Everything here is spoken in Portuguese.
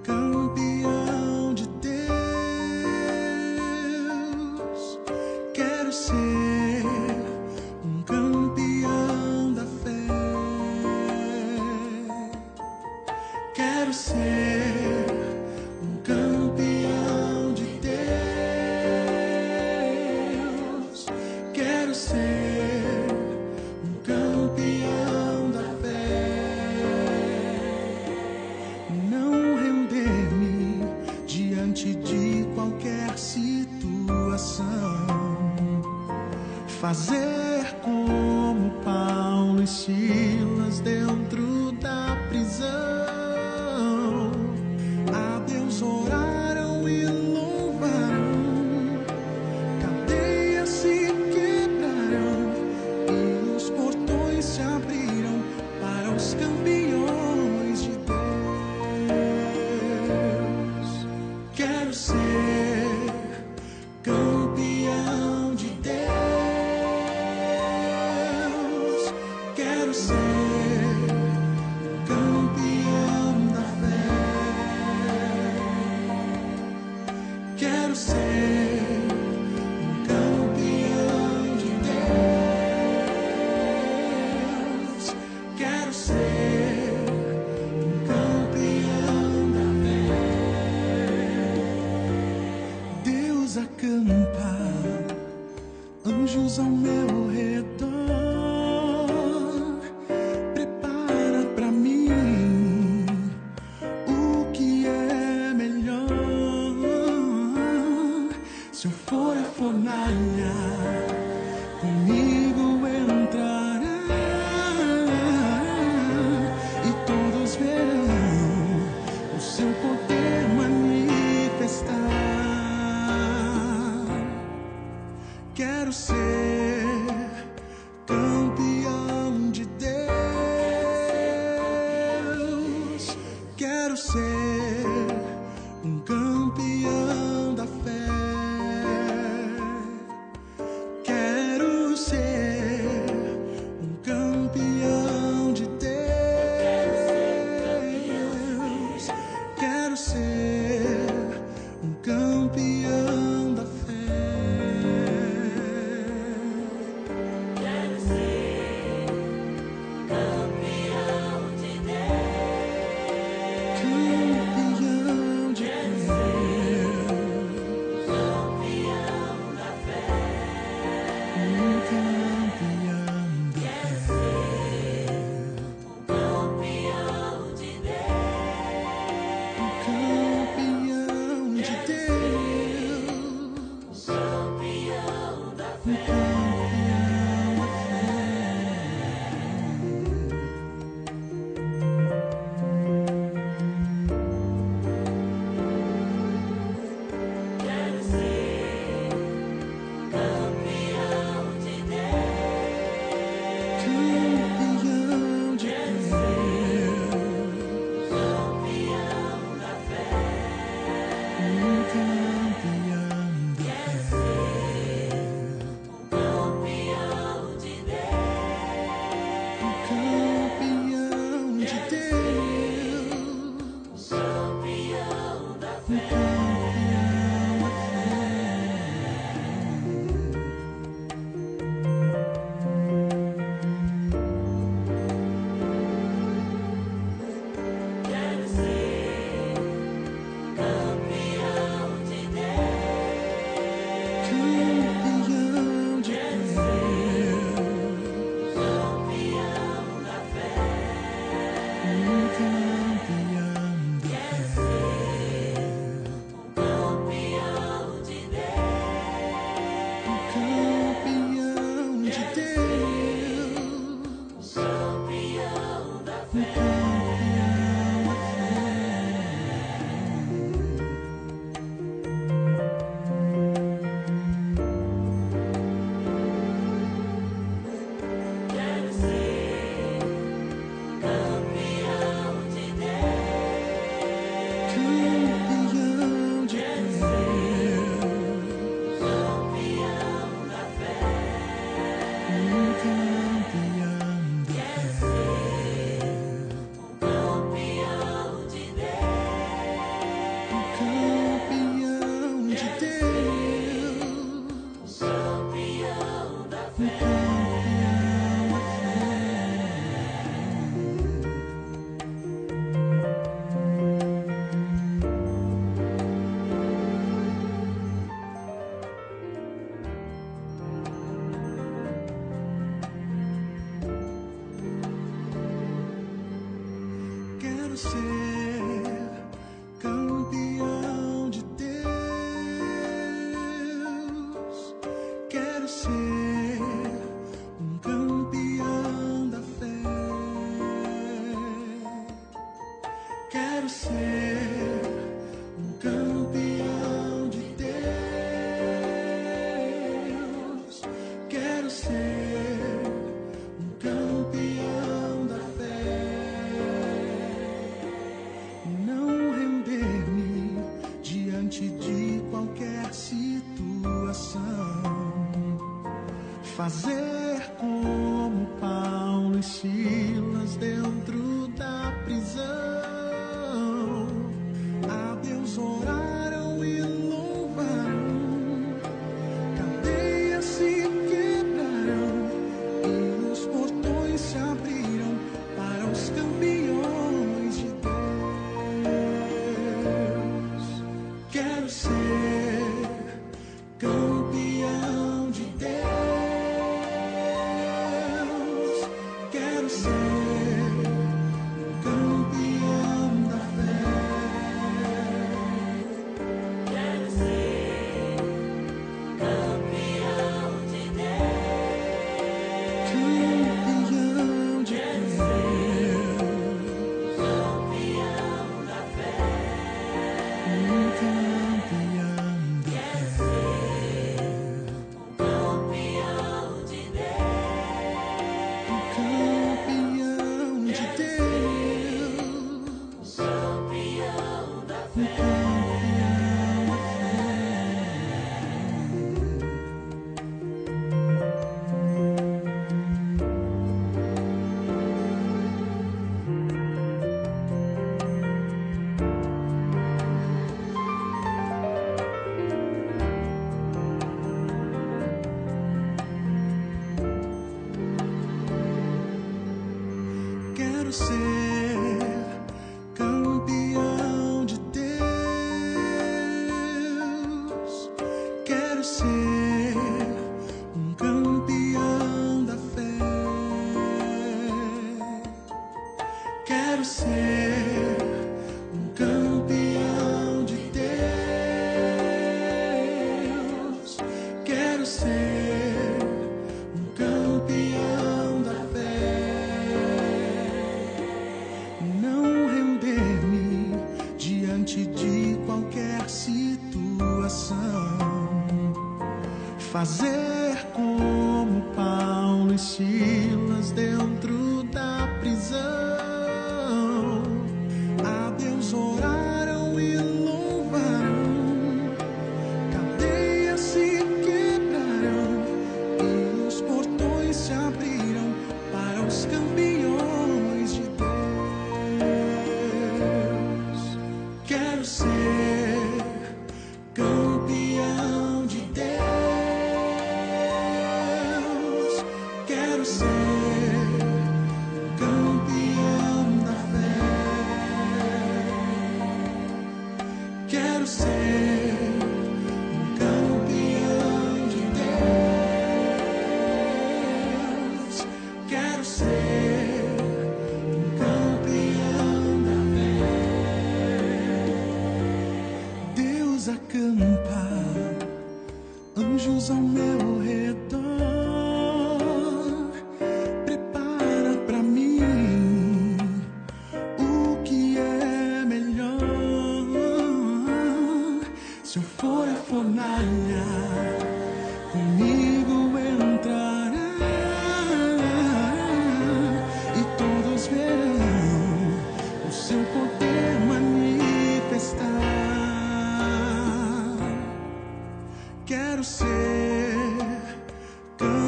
campeão de Deus. Quero ser um campeão da fé. Quero ser um campeão de Deus. Quero ser um campeão da fé. Não render-me diante de qualquer situação. Fazer como Paulo e Silas dentro da prisão. A Deus oraram e louvaram, cadeias se quebrarão e os portões se abriram para os campeões de Deus. Quero ser campeão de Deus. Quero ser campeão da fé. Quero ser um campeão de Deus. Quero ser um campeão da fé. Deus acampa anjos ao meu redor, prepara pra mim o que é melhor. Se eu for a fornalha, comigo entrará e todos verão o seu poder manifestar. Quero ser campeão de Deus. Quero ser um campeão da fé. Quero ser um campeão de Deus. Quero ser um campeão da fé. Quero ser campeão de Deus. Campeão de Deus. Campeão da fé. Campeão da Quero fé. ser campeão de Deus. Campeão de Deus. Campeão da fé. Quero ser campeão de Deus. Campeão de Deus. Campeão da fé. Campeão da Quero fé. ser campeão de Deus. Campeão de Deus. Campeão da fé. Quero ser campeão de Deus. Campeão de Quero Deus. ser campeão da fé. Campeão da Quero fé. ser Quero ser um campeão de Deus. Quero ser um campeão da fé. Não render-me diante de qualquer situação. Fazer como Paulo e Silas dentro da prisão. A Deus oraram e louvaram, cadeias se quebraram e os portões se abriram para os campeões de Deus. Quero ser campeão de Deus. Quero ser campeão da fé. Quero ser campeão de Deus. Campeão de Deus. Campeão da fé. Campeão da Quero fé. ser campeão de Deus. Campeão de Deus. Campeão da fé. Quero ser campeão de Deus. Quero ser um campeão da fé. Quero ser um campeão de Deus. Quero ser um campeão da fé. Não render-me diante de qualquer situação. Fazer como Paulo e Silas dentro da prisão. A Deus oraram e louvaram, cadeias se quebraram e os portões se abriram para os campeões de Deus. Quero ser campeão de Deus. Quero ser campeão da fé. Quero ser campeão de Deus. Quero ser campeão da fé. Deus acampa anjos ao meu redor, prepara pra mim o que é melhor. Se eu for a fornalha, comigo entrará e todos verão o seu poder manifestar. Quero ser campeão